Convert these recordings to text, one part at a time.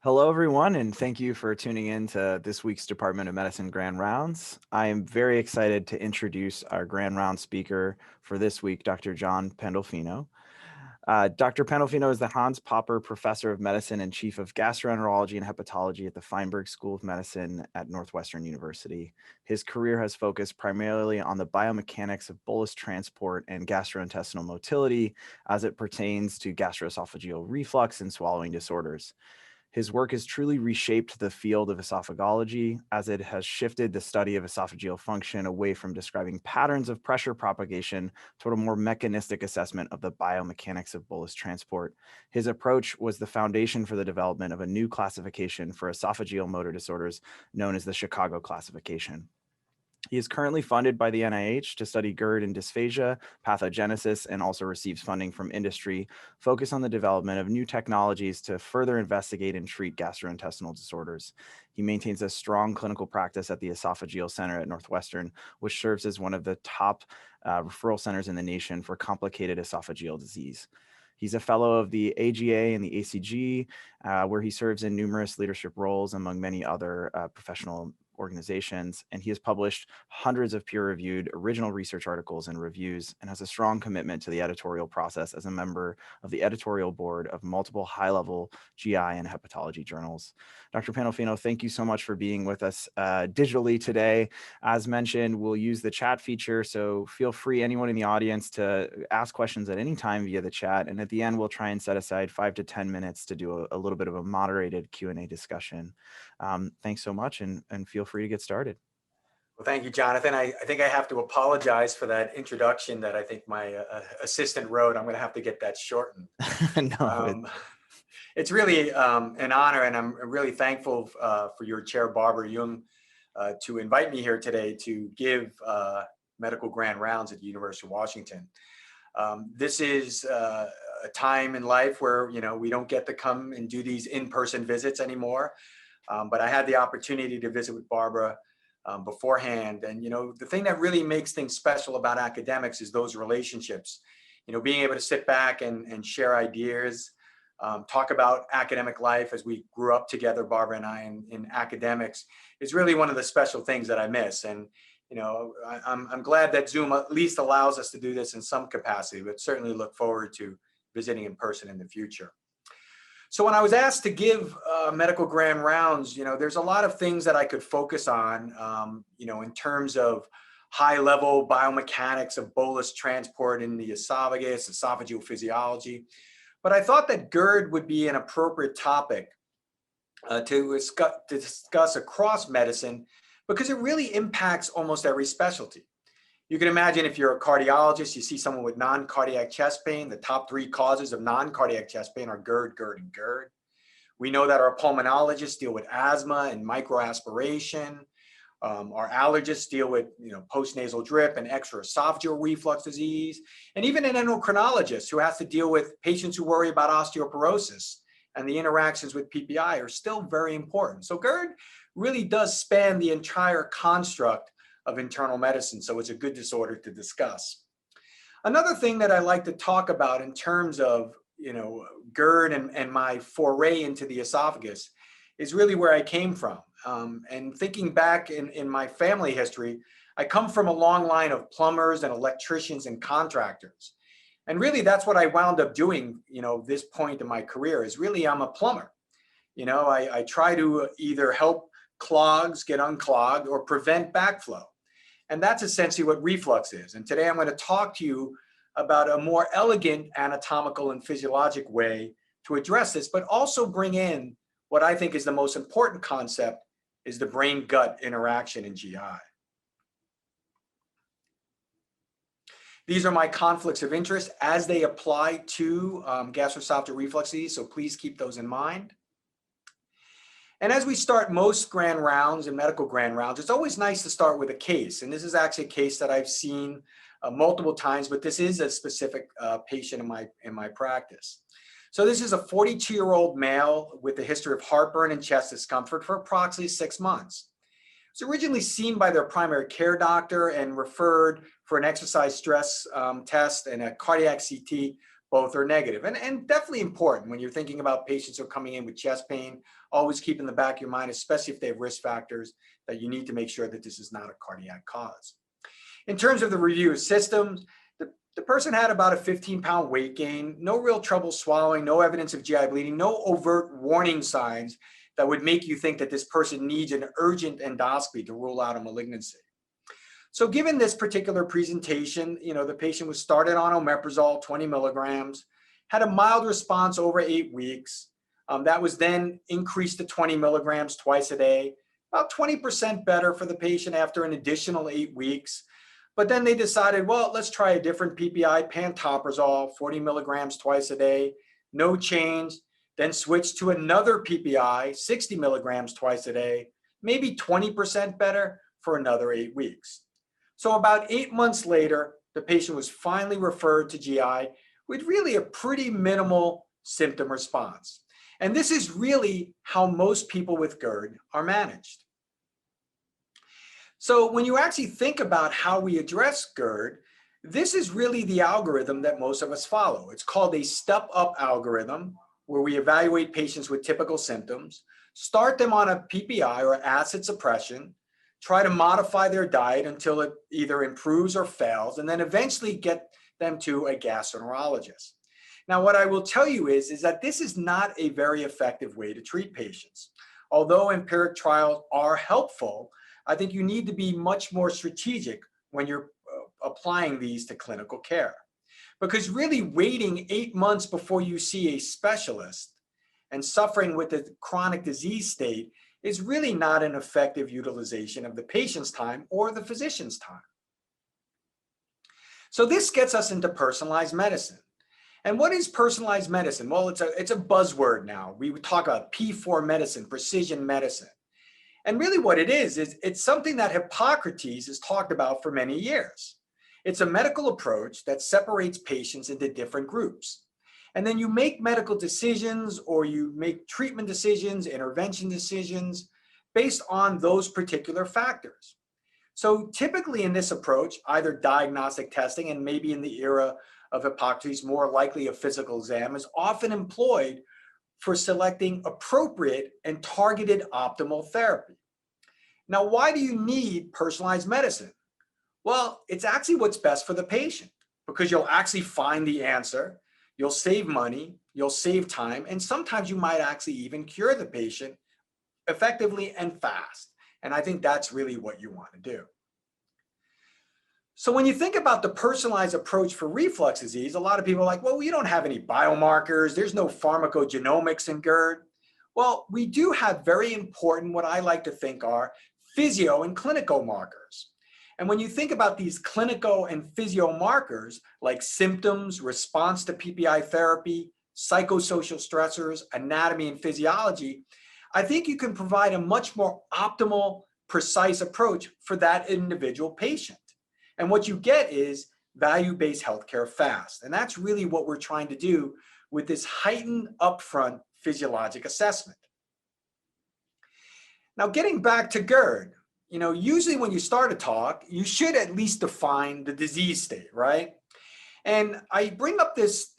Hello, everyone, and thank you for tuning in to this week's Department of Medicine Grand Rounds. I am very excited to introduce our Grand Round speaker for this week, Dr. John Pandolfino. Dr. Pandolfino is the Hans Popper Professor of Medicine and Chief of Gastroenterology and Hepatology at the Feinberg School of Medicine at Northwestern University. His career has focused primarily on the biomechanics of bolus transport and gastrointestinal motility as it pertains to gastroesophageal reflux and swallowing disorders. His work has truly reshaped the field of esophagology as it has shifted the study of esophageal function away from describing patterns of pressure propagation toward a more mechanistic assessment of the biomechanics of bolus transport. His approach was the foundation for the development of a new classification for esophageal motor disorders known as the Chicago classification. He is currently funded by the NIH to study GERD and dysphagia, pathogenesis, and also receives funding from industry, focused on the development of new technologies to further investigate and treat gastrointestinal disorders. He maintains a strong clinical practice at the Esophageal Center at Northwestern, which serves as one of the top referral centers in the nation for complicated esophageal disease. He's a fellow of the AGA and the ACG, where he serves in numerous leadership roles among many other professional organizations, and he has published hundreds of peer-reviewed original research articles and reviews and has a strong commitment to the editorial process as a member of the editorial board of multiple high-level GI and hepatology journals. Dr. Pandolfino, thank you so much for being with us digitally today. As mentioned, we'll use the chat feature, so feel free, anyone in the audience, to ask questions at any time via the chat, and at the end, we'll try and set aside 5 to 10 minutes to do a little bit of a moderated Q&A discussion. Thanks so much, and feel free to get started. Well, thank you, Jonathan. I think I have to apologize for that introduction that I think my assistant wrote. I'm going to have to get that shortened. It's really an honor, and I'm really thankful for your chair, Barbara Jung, to invite me here today to give medical grand rounds at the University of Washington. This is a time in life where, we don't get to come and do these in-person visits anymore. But I had the opportunity to visit with Barbara beforehand. And, the thing that really makes things special about academics is those relationships. Being able to sit back and share ideas, talk about academic life as we grew up together, Barbara and I, in academics, is really one of the special things that I miss. And, I'm glad that Zoom at least allows us to do this in some capacity, but certainly look forward to visiting in person in the future. So when I was asked to give medical grand rounds, there's a lot of things that I could focus on, in terms of high-level biomechanics of bolus transport in the esophagus, esophageal physiology. But I thought that GERD would be an appropriate topic to discuss across medicine because it really impacts almost every specialty. You can imagine if you're a cardiologist, you see someone with non-cardiac chest pain, the top 3 causes of non-cardiac chest pain are GERD, GERD, and GERD. We know that our pulmonologists deal with asthma and microaspiration. Our allergists deal with postnasal drip and extraesophageal reflux disease. And even an endocrinologist who has to deal with patients who worry about osteoporosis and the interactions with PPI are still very important. So GERD really does span the entire construct of internal medicine, so it's a good disorder to discuss. Another thing that I like to talk about in terms of GERD and my foray into the esophagus is really where I came from. And thinking back in my family history, I come from a long line of plumbers and electricians and contractors. And really that's what I wound up doing, this point in my career is really I'm a plumber. I try to either help clogs get unclogged or prevent backflow. And that's essentially what reflux is. And today I'm going to talk to you about a more elegant anatomical and physiologic way to address this, but also bring in what I think is the most important concept is the brain-gut interaction in GI. These are my conflicts of interest as they apply to gastroesophageal reflux disease, so please keep those in mind. And as we start most grand rounds and medical grand rounds, it's always nice to start with a case. And this is actually a case that I've seen multiple times, but this is a specific patient in my practice. So this is a 42-year-old male with a history of heartburn and chest discomfort for approximately 6 months. He was originally seen by their primary care doctor and referred for an exercise stress test and a cardiac CT both are negative. And definitely important when you're thinking about patients who are coming in with chest pain, always keep in the back of your mind, especially if they have risk factors, that you need to make sure that this is not a cardiac cause. In terms of the review of systems, the person had about a 15-pound weight gain, no real trouble swallowing, no evidence of GI bleeding, no overt warning signs that would make you think that this person needs an urgent endoscopy to rule out a malignancy. So given this particular presentation, the patient was started on omeprazole, 20 milligrams, had a mild response over 8 weeks. That was then increased to 20 milligrams twice a day, about 20% better for the patient after an additional 8 weeks. But then they decided, well, let's try a different PPI, pantoprazole, 40 milligrams twice a day, no change. Then switched to another PPI, 60 milligrams twice a day, maybe 20% better for another 8 weeks. So about 8 months later, the patient was finally referred to GI with really a pretty minimal symptom response. And this is really how most people with GERD are managed. So when you actually think about how we address GERD, this is really the algorithm that most of us follow. It's called a step-up algorithm, where we evaluate patients with typical symptoms, start them on a PPI or acid suppression, try to modify their diet until it either improves or fails, and then eventually get them to a gastroenterologist. Now, what I will tell you is that this is not a very effective way to treat patients. Although empiric trials are helpful, I think you need to be much more strategic when you're applying these to clinical care. Because really waiting 8 months before you see a specialist and suffering with a chronic disease state is really not an effective utilization of the patient's time or the physician's time. So this gets us into personalized medicine. And what is personalized medicine? Well, it's a buzzword now. We would talk about P4 medicine, precision medicine. And really what it is it's something that Hippocrates has talked about for many years. It's a medical approach that separates patients into different groups. And then you make medical decisions or you make treatment decisions, intervention decisions based on those particular factors. So typically in this approach, either diagnostic testing, and maybe in the era of Hippocrates, more likely a physical exam, is often employed for selecting appropriate and targeted optimal therapy. Now, why do you need personalized medicine? Well, it's actually what's best for the patient, because you'll actually find the answer, you'll save money, you'll save time, and sometimes you might actually even cure the patient effectively and fast. And I think that's really what you want to do. So when you think about the personalized approach for reflux disease, a lot of people are like, well, we don't have any biomarkers, there's no pharmacogenomics in GERD. Well, we do have very important, what I like to think are physio and clinical markers. And when you think about these clinical and physio markers, like symptoms, response to PPI therapy, psychosocial stressors, anatomy and physiology, I think you can provide a much more optimal, precise approach for that individual patient. And what you get is value-based healthcare fast. And that's really what we're trying to do with this heightened upfront physiologic assessment. Now, getting back to GERD, usually when you start a talk, you should at least define the disease state, right? And I bring up this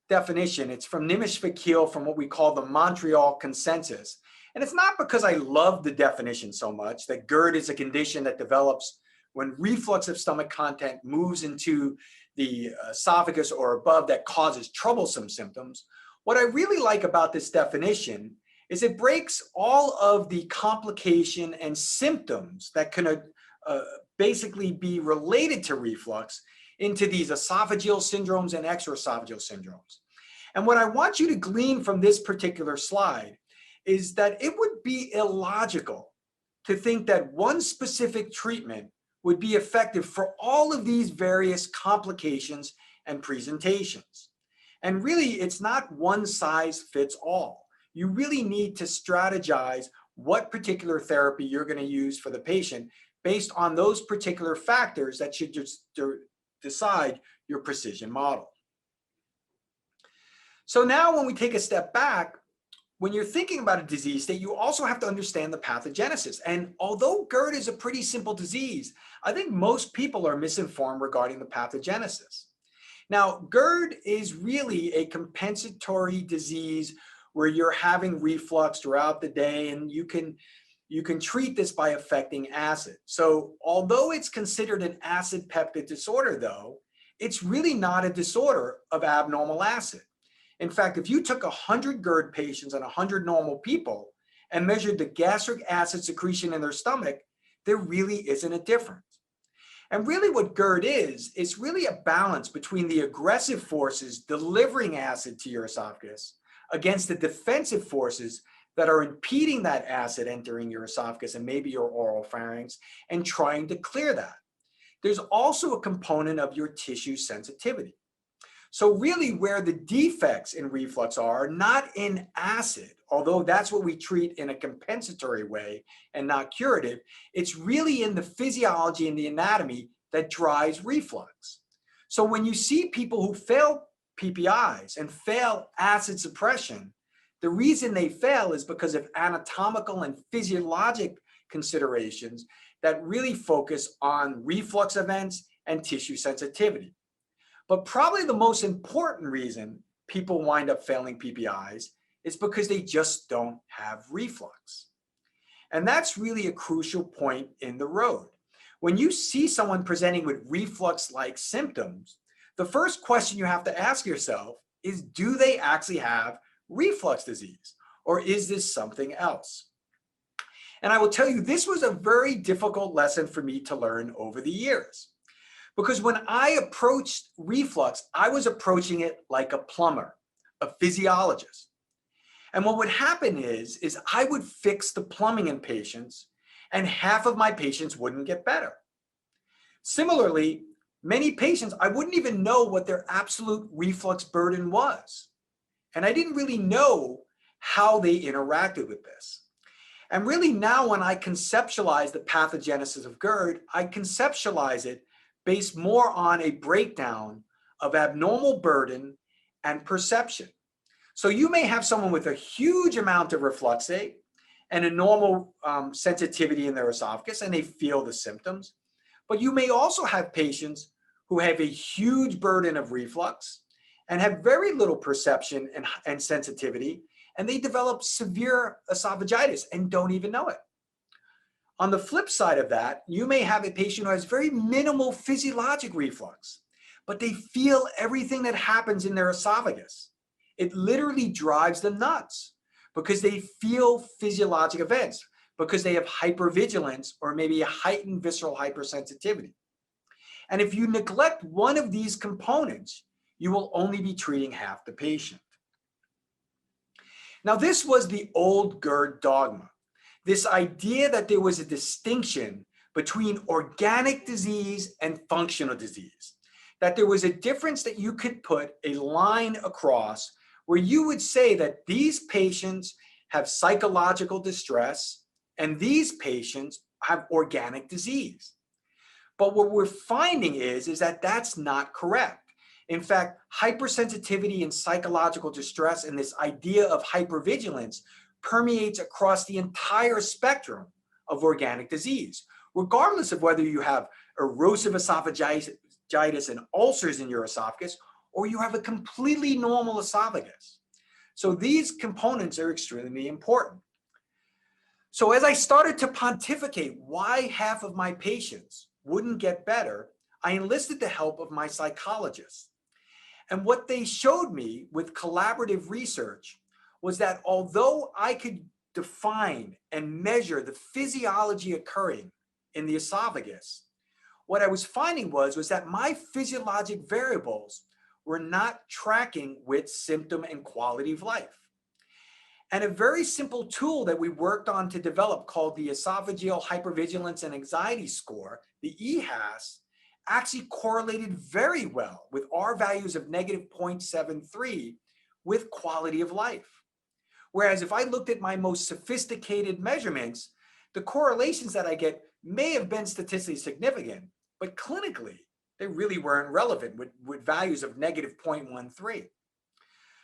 definition. It's from Nimish Vakil, from what we call the Montreal Consensus. And it's not because I love the definition so much that GERD is a condition that develops when reflux of stomach content moves into the esophagus or above that causes troublesome symptoms. What I really like about this definition is it breaks all of the complication and symptoms that can basically be related to reflux into these esophageal syndromes and extraesophageal syndromes. And what I want you to glean from this particular slide is that it would be illogical to think that one specific treatment would be effective for all of these various complications and presentations. And really, it's not one size fits all. You really need to strategize what particular therapy you're going to use for the patient based on those particular factors that should just decide your precision model. So now when we take a step back, when you're thinking about a disease state, you also have to understand the pathogenesis. And although GERD is a pretty simple disease, I think most people are misinformed regarding the pathogenesis. Now, GERD is really a compensatory disease where you're having reflux throughout the day, and you can treat this by affecting acid. So although it's considered an acid peptic disorder, though, it's really not a disorder of abnormal acid. In fact, if you took 100 GERD patients and 100 normal people and measured the gastric acid secretion in their stomach, there really isn't a difference. And really what GERD is, it's really a balance between the aggressive forces delivering acid to your esophagus against the defensive forces that are impeding that acid entering your esophagus and maybe your oral pharynx and trying to clear that. There's also a component of your tissue sensitivity. So really where the defects in reflux are not in acid, although that's what we treat in a compensatory way and not curative, it's really in the physiology and the anatomy that drives reflux. So when you see people who fail PPIs and fail acid suppression, the reason they fail is because of anatomical and physiologic considerations that really focus on reflux events and tissue sensitivity. But probably the most important reason people wind up failing PPIs is because they just don't have reflux. And that's really a crucial point in the road. When you see someone presenting with reflux-like symptoms, the first question you have to ask yourself is, do they actually have reflux disease, or is this something else? And I will tell you, this was a very difficult lesson for me to learn over the years. Because when I approached reflux, I was approaching it like a plumber, a physiologist. And what would happen is I would fix the plumbing in patients, and half of my patients wouldn't get better. Similarly, many patients, I wouldn't even know what their absolute reflux burden was. And I didn't really know how they interacted with this. And really now when I conceptualize the pathogenesis of GERD, I conceptualize it based more on a breakdown of abnormal burden and perception. So you may have someone with a huge amount of refluxate and a normal sensitivity in their esophagus, and they feel the symptoms. But you may also have patients who have a huge burden of reflux and have very little perception and sensitivity, and they develop severe esophagitis and don't even know it. On the flip side of that, you may have a patient who has very minimal physiologic reflux, but they feel everything that happens in their esophagus. It literally drives them nuts because they feel physiologic events, because they have hypervigilance or maybe a heightened visceral hypersensitivity. And if you neglect one of these components, you will only be treating half the patient. Now, this was the old GERD dogma. This idea that there was a distinction between organic disease and functional disease, that there was a difference that you could put a line across where you would say that these patients have psychological distress and these patients have organic disease. But what we're finding is that that's not correct. In fact, hypersensitivity and psychological distress and this idea of hypervigilance permeates across the entire spectrum of organic disease, regardless of whether you have erosive esophagitis and ulcers in your esophagus, or you have a completely normal esophagus. So these components are extremely important. So as I started to pontificate why half of my patients wouldn't get better, I enlisted the help of my psychologists. And what they showed me with collaborative research was that although I could define and measure the physiology occurring in the esophagus, what I was finding was that my physiologic variables were not tracking with symptom and quality of life. And a very simple tool that we worked on to develop called the Esophageal Hypervigilance and Anxiety Score, the EHAS, actually correlated very well with our values of negative 0.73 with quality of life. Whereas if I looked at my most sophisticated measurements, the correlations that I get may have been statistically significant, but clinically, they really weren't relevant with values of negative 0.13.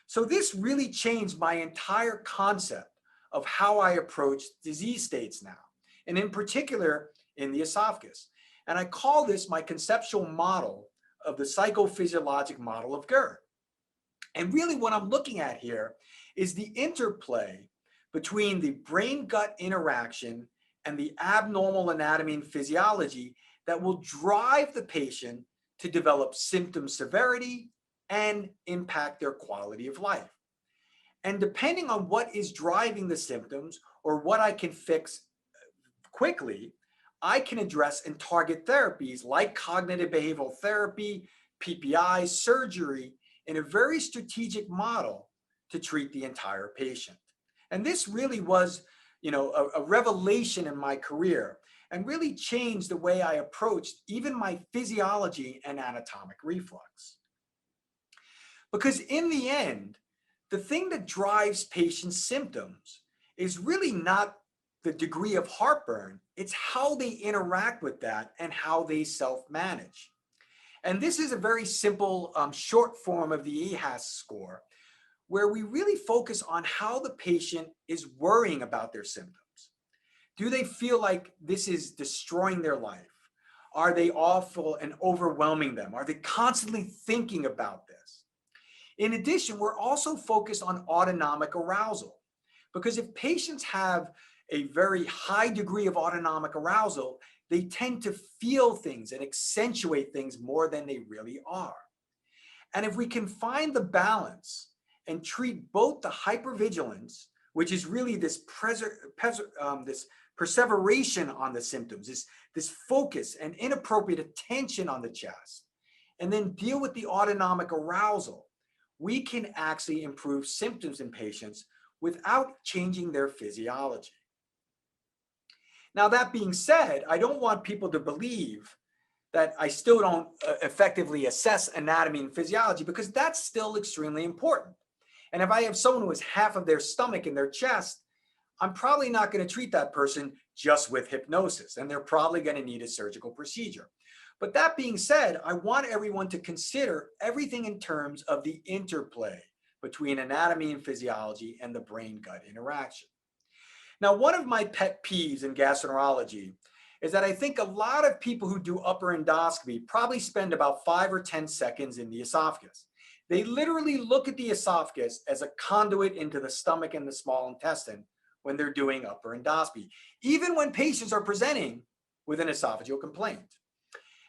So this really changed my entire concept of how I approach disease states now, and in particular in the esophagus. And I call this my conceptual model of the psychophysiologic model of Gerd. And really what I'm looking at here is the interplay between the brain-gut interaction and the abnormal anatomy and physiology that will drive the patient to develop symptom severity and impact their quality of life. And depending on what is driving the symptoms or what I can fix quickly, I can address and target therapies like cognitive behavioral therapy, PPI, surgery in a very strategic model to treat the entire patient. And this really was, a revelation in my career and really changed the way I approached even my physiology and anatomic reflux. Because in the end, the thing that drives patients' symptoms is really not the degree of heartburn, it's how they interact with that and how they self-manage. And this is a very simple short form of the EHAS score, where we really focus on how the patient is worrying about their symptoms. Do they feel like this is destroying their life? Are they awful and overwhelming them? Are they constantly thinking about this? In addition, we're also focused on autonomic arousal, because if patients have a very high degree of autonomic arousal, they tend to feel things and accentuate things more than they really are. And if we can find the balance and treat both the hypervigilance, which is really this perseveration on the symptoms, this focus and inappropriate attention on the chest, and then deal with the autonomic arousal, we can actually improve symptoms in patients without changing their physiology. Now, that being said, I don't want people to believe that I still don't effectively assess anatomy and physiology, because that's still extremely important. And if I have someone who has half of their stomach in their chest, I'm probably not going to treat that person just with hypnosis, and they're probably going to need a surgical procedure. But that being said, I want everyone to consider everything in terms of the interplay between anatomy and physiology and the brain-gut interaction. Now, one of my pet peeves in gastroenterology is that I think a lot of people who do upper endoscopy probably spend about 5 or 10 seconds in the esophagus. They literally look at the esophagus as a conduit into the stomach and the small intestine when they're doing upper endoscopy, even when patients are presenting with an esophageal complaint.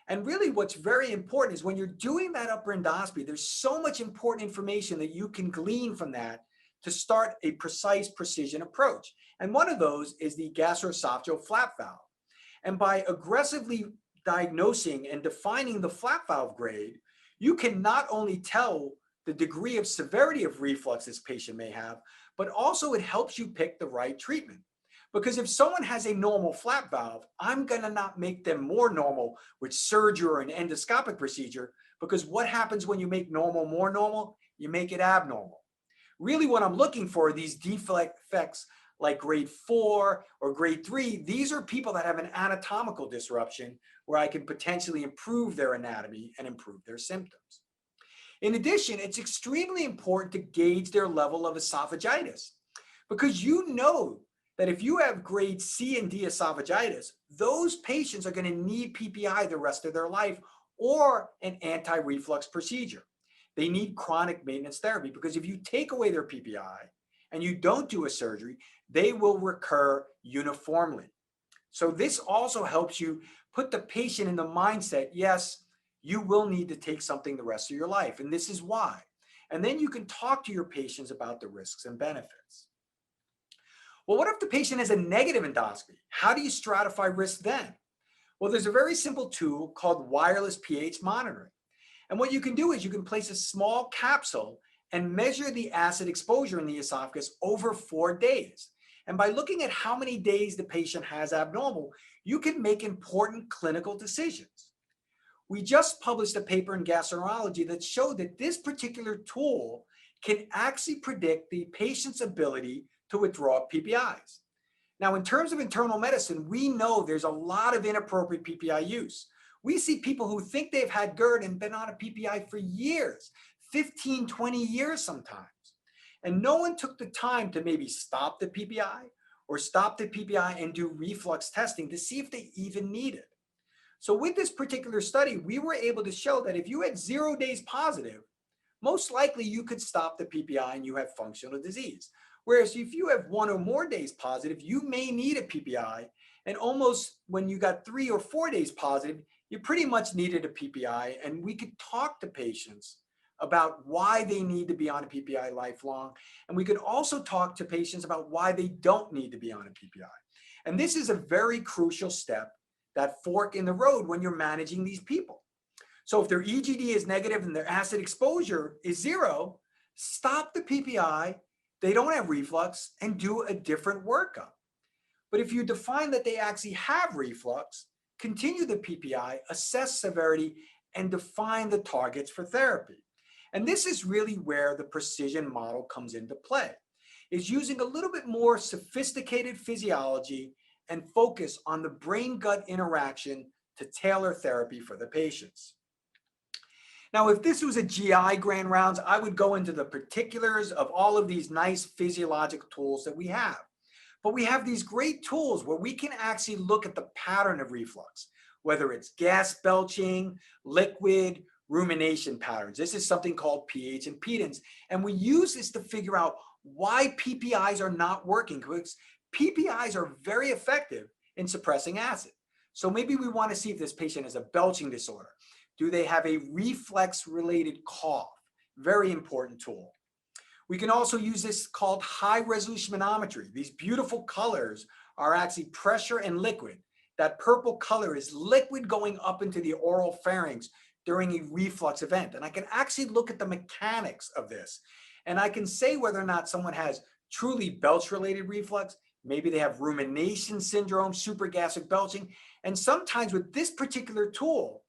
And really what's very important is when you're doing that upper endoscopy, there's so much important information that you can glean from that to start a precise precision approach. And one of those is the gastroesophageal flap valve. And by aggressively diagnosing and defining the flap valve grade, you can not only tell the degree of severity of reflux this patient may have, but also it helps you pick the right treatment. Because if someone has a normal flap valve, I'm going to not make them more normal with surgery or an endoscopic procedure, because what happens when you make normal more normal? You make it abnormal. Really what I'm looking for are these defects like grade 4 or grade 3. These are people that have an anatomical disruption where I can potentially improve their anatomy and improve their symptoms. In addition, it's extremely important to gauge their level of esophagitis, because you know that if you have grade C and D esophagitis, those patients are going to need PPI the rest of their life or an anti-reflux procedure. They need chronic maintenance therapy, because if you take away their PPI and you don't do a surgery, they will recur uniformly. So this also helps you put the patient in the mindset, yes, you will need to take something the rest of your life, and this is why. And then you can talk to your patients about the risks and benefits. Well, what if the patient has a negative endoscopy? How do you stratify risk then? Well, there's a very simple tool called wireless pH monitoring. And what you can do is you can place a small capsule and measure the acid exposure in the esophagus over 4 days. And by looking at how many days the patient has abnormal, you can make important clinical decisions. We just published a paper in Gastroenterology that showed that this particular tool can actually predict the patient's ability to withdraw PPIs. Now, in terms of internal medicine, we know there's a lot of inappropriate PPI use. We see people who think they've had Gerd and been on a PPI for years, 15, 20 years sometimes. And no one took the time to maybe stop the PPI or stop the PPI and do reflux testing to see if they even need it. So with this particular study, we were able to show that if you had 0 days positive, most likely you could stop the PPI and you have functional disease. Whereas if you have 1 or more days positive, you may need a PPI. And almost when you got 3 or 4 days positive, you pretty much needed a PPI. And we could talk to patients about why they need to be on a PPI lifelong. And we could also talk to patients about why they don't need to be on a PPI. And this is a very crucial step, that fork in the road when you're managing these people. So if their EGD is negative and their acid exposure is 0, stop the PPI, they don't have reflux, and do a different workup. But if you define that they actually have reflux, continue the PPI, assess severity, and define the targets for therapy. And this is really where the precision model comes into play, is using a little bit more sophisticated physiology and focus on the brain-gut interaction to tailor therapy for the patients. Now, if this was a GI grand rounds, I would go into the particulars of all of these nice physiological tools that we have. But we have these great tools where we can actually look at the pattern of reflux, whether it's gas belching, liquid, rumination patterns. This is something called pH impedance. And we use this to figure out why PPIs are not working, because PPIs are very effective in suppressing acid. So maybe we want to see if this patient has a belching disorder. Do they have a reflex-related cough? Very important tool. We can also use this called high-resolution manometry. These beautiful colors are actually pressure and liquid. That purple color is liquid going up into the oral pharynx during a reflux event. And I can actually look at the mechanics of this. And I can say whether or not someone has truly belch-related reflux. Maybe they have rumination syndrome, supragastric belching. And sometimes with this particular tool,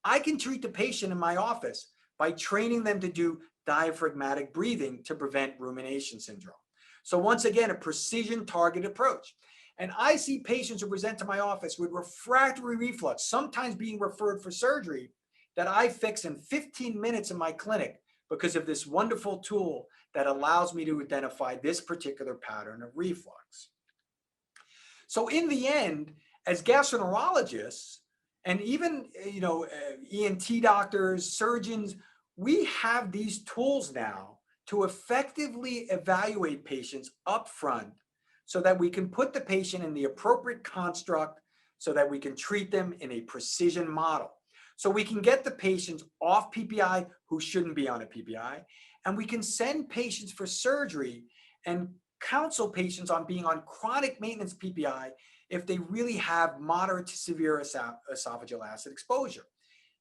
I can treat the patient in my office by training them to do diaphragmatic breathing to prevent rumination syndrome. So once again, a precision target approach. And I see patients who present to my office with refractory reflux, sometimes being referred for surgery, that I fix in 15 minutes in my clinic because of this wonderful tool that allows me to identify this particular pattern of reflux. So in the end, as gastroenterologists, and even ENT doctors, surgeons, we have these tools now to effectively evaluate patients up front so that we can put the patient in the appropriate construct so that we can treat them in a precision model. So we can get the patients off PPI who shouldn't be on a PPI, and we can send patients for surgery and counsel patients on being on chronic maintenance PPI if they really have moderate to severe esophageal acid exposure.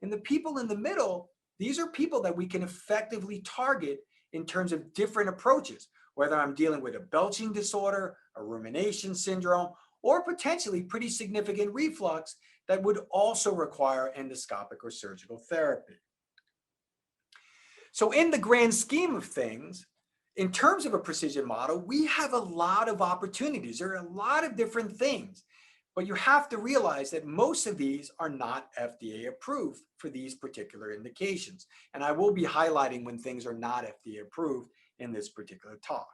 And the people in the middle, these are people that we can effectively target in terms of different approaches, whether I'm dealing with a belching disorder, a rumination syndrome, or potentially pretty significant reflux that would also require endoscopic or surgical therapy. So in the grand scheme of things, in terms of a precision model, we have a lot of opportunities. There are a lot of different things, but you have to realize that most of these are not FDA approved for these particular indications. And I will be highlighting when things are not FDA approved in this particular talk.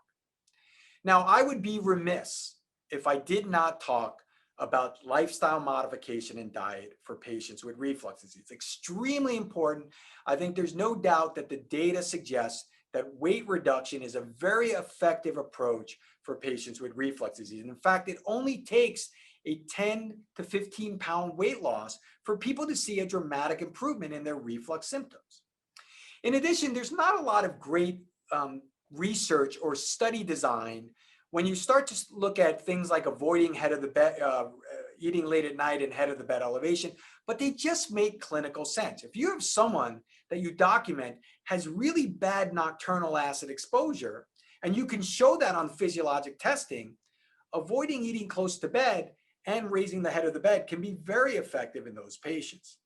Now, I would be remiss if I did not talk about lifestyle modification and diet for patients with reflux disease. It's extremely important. I think there's no doubt that the data suggests that weight reduction is a very effective approach for patients with reflux disease. And in fact, it only takes a 10 to 15 pound weight loss for people to see a dramatic improvement in their reflux symptoms. In addition, there's not a lot of great research or study design when you start to look at things like avoiding head of the bed, eating late at night and head of the bed elevation, but they just make clinical sense. If you have someone that you document has really bad nocturnal acid exposure, and you can show that on physiologic testing, avoiding eating close to bed and raising the head of the bed can be very effective in those patients.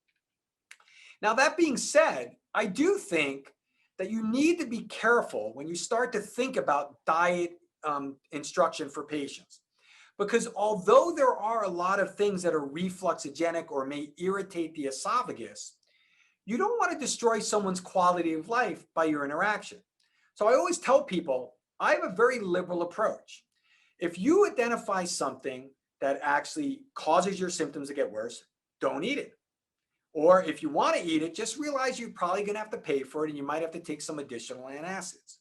Now, that being said, I do think that you need to be careful when you start to think about diet instruction for patients. Because although there are a lot of things that are refluxogenic or may irritate the esophagus, you don't want to destroy someone's quality of life by your interaction. So I always tell people, I have a very liberal approach. If you identify something that actually causes your symptoms to get worse, don't eat it. Or if you want to eat it, just realize you're probably going to have to pay for it and you might have to take some additional antacids.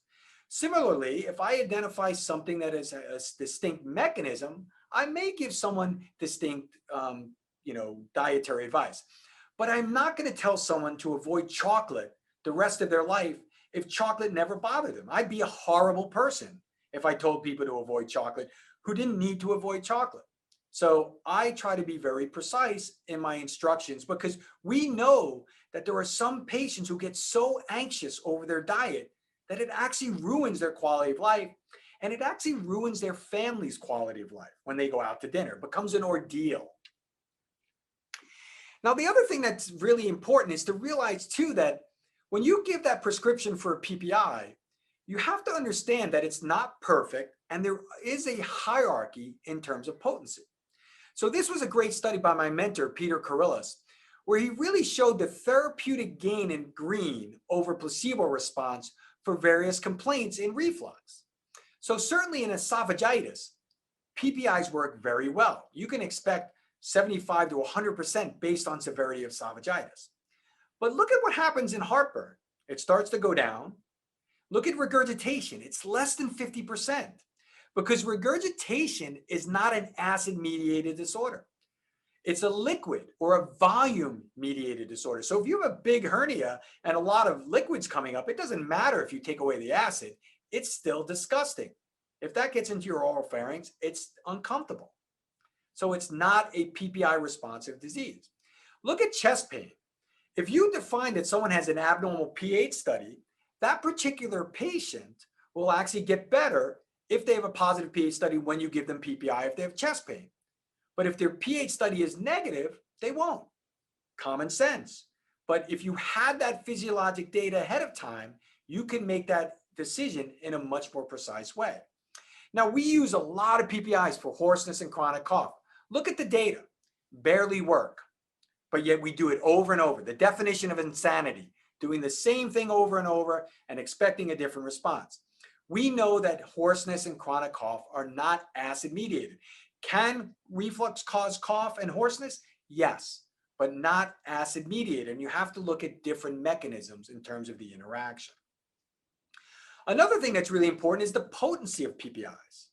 Similarly, if I identify something that is a distinct mechanism, I may give someone distinct dietary advice. But I'm not going to tell someone to avoid chocolate the rest of their life if chocolate never bothered them. I'd be a horrible person if I told people to avoid chocolate who didn't need to avoid chocolate. So I try to be very precise in my instructions because we know that there are some patients who get so anxious over their diet that it actually ruins their quality of life, and it actually ruins their family's quality of life when they go out to dinner. It becomes an ordeal. Now, the other thing that's really important is to realize too that when you give that prescription for a PPI, you have to understand that it's not perfect and there is a hierarchy in terms of potency. So this was a great study by my mentor, Peter Karillas, where he really showed the therapeutic gain in green over placebo response for various complaints in reflux. So certainly in esophagitis, PPIs work very well. You can expect 75 to 100% based on severity of esophagitis. But look at what happens in heartburn. It starts to go down. Look at regurgitation. It's less than 50% because regurgitation is not an acid-mediated disorder. It's a liquid or a volume-mediated disorder. So if you have a big hernia and a lot of liquids coming up, it doesn't matter if you take away the acid. It's still disgusting. If that gets into your oral pharynx, it's uncomfortable. So it's not a PPI responsive disease. Look at chest pain. If you define that someone has an abnormal pH study, that particular patient will actually get better if they have a positive pH study when you give them PPI if they have chest pain. But if their pH study is negative, they won't. Common sense. But if you had that physiologic data ahead of time, you can make that decision in a much more precise way. Now, we use a lot of PPIs for hoarseness and chronic cough. Look at the data. Barely work, but yet we do it over and over. The definition of insanity, doing the same thing over and over and expecting a different response. We know that hoarseness and chronic cough are not acid mediated. Can reflux cause cough and hoarseness? Yes, but not acid mediated. And you have to look at different mechanisms in terms of the interaction. Another thing that's really important is the potency of PPIs.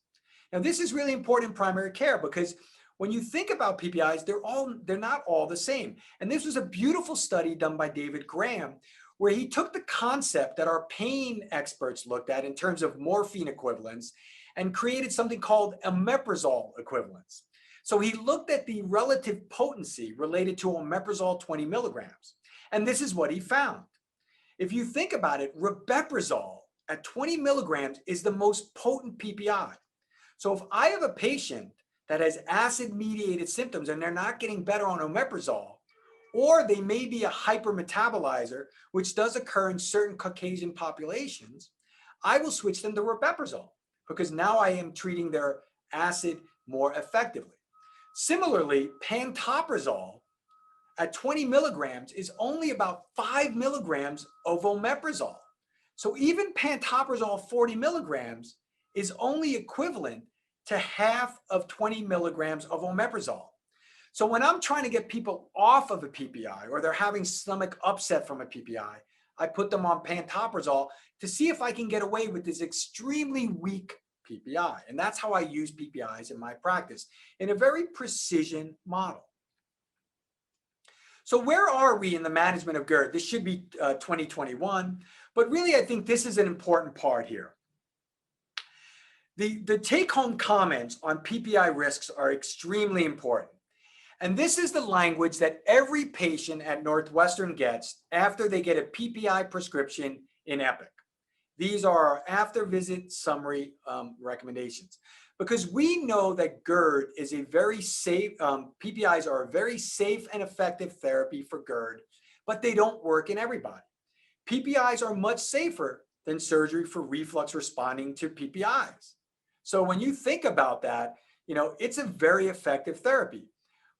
Now, this is really important in primary care because when you think about PPIs, they're not all the same. And this was a beautiful study done by David Graham, where he took the concept that our pain experts looked at in terms of morphine equivalence and created something called omeprazole equivalence. So he looked at the relative potency related to omeprazole 20 milligrams. And this is what he found. If you think about it, rabeprazole at 20 milligrams is the most potent PPI. So if I have a patient that has acid-mediated symptoms and they're not getting better on omeprazole, or they may be a hypermetabolizer, which does occur in certain Caucasian populations, I will switch them to rabeprazole because now I am treating their acid more effectively. Similarly, pantoprazole at 20 milligrams is only about 5 milligrams of omeprazole. So even pantoprazole 40 milligrams is only equivalent to half of 20 milligrams of omeprazole. So when I'm trying to get people off of a PPI or they're having stomach upset from a PPI, I put them on pantoprazole to see if I can get away with this extremely weak PPI. And that's how I use PPIs in my practice in a very precision model. So where are we in the management of GERD? This should be 2021, but really I think this is an important part here. The take-home comments on PPI risks are extremely important. And this is the language that every patient at Northwestern gets after they get a PPI prescription in EPIC. These are our after-visit summary recommendations. Because we know that GERD is a very safe, PPIs are a very safe and effective therapy for GERD, but they don't work in everybody. PPIs are much safer than surgery for reflux responding to PPIs. So when you think about that, it's a very effective therapy.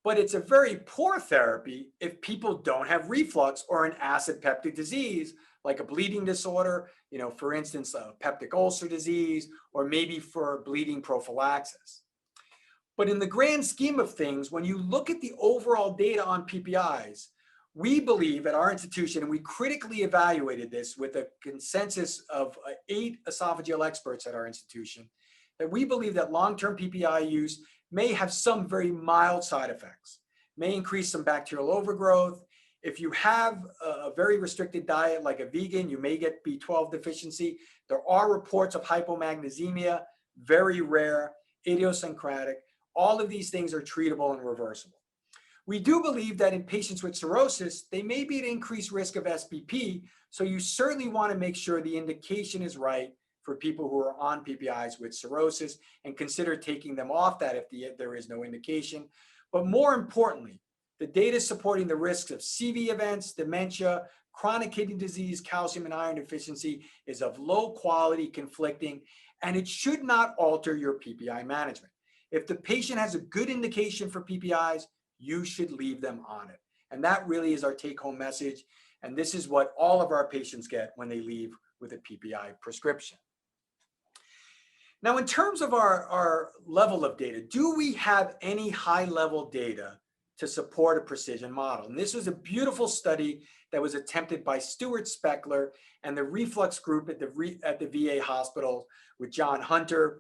But it's a very poor therapy if people don't have reflux or an acid peptic disease, like a bleeding disorder, for instance, a peptic ulcer disease, or maybe for bleeding prophylaxis. But in the grand scheme of things, when you look at the overall data on PPIs, We believe at our institution, and we critically evaluated this with a consensus of 8 esophageal experts at our institution, that we believe that long-term PPI use may have some very mild side effects, may increase some bacterial overgrowth. If you have a very restricted diet like a vegan, you may get B12 deficiency. There are reports of hypomagnesemia, very rare, idiosyncratic. All of these things are treatable and reversible. We do believe that in patients with cirrhosis, they may be at increased risk of SBP, so you certainly want to make sure the indication is right for people who are on PPIs with cirrhosis and consider taking them off that if there is no indication. But more importantly, the data supporting the risks of CV events, dementia, chronic kidney disease, calcium and iron deficiency is of low quality, conflicting, and it should not alter your PPI management. If the patient has a good indication for PPIs, you should leave them on it. And that really is our take-home message. And this is what all of our patients get when they leave with a PPI prescription. Now, in terms of our level of data, do we have any high-level data to support a precision model? And this was a beautiful study that was attempted by Stuart Speckler and the reflux group at the VA hospital with John Hunter.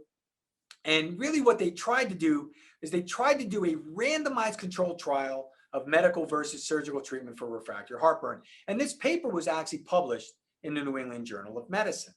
And really what they tried to do is they tried to do a randomized controlled trial of medical versus surgical treatment for refractory heartburn. And this paper was actually published in the New England Journal of Medicine.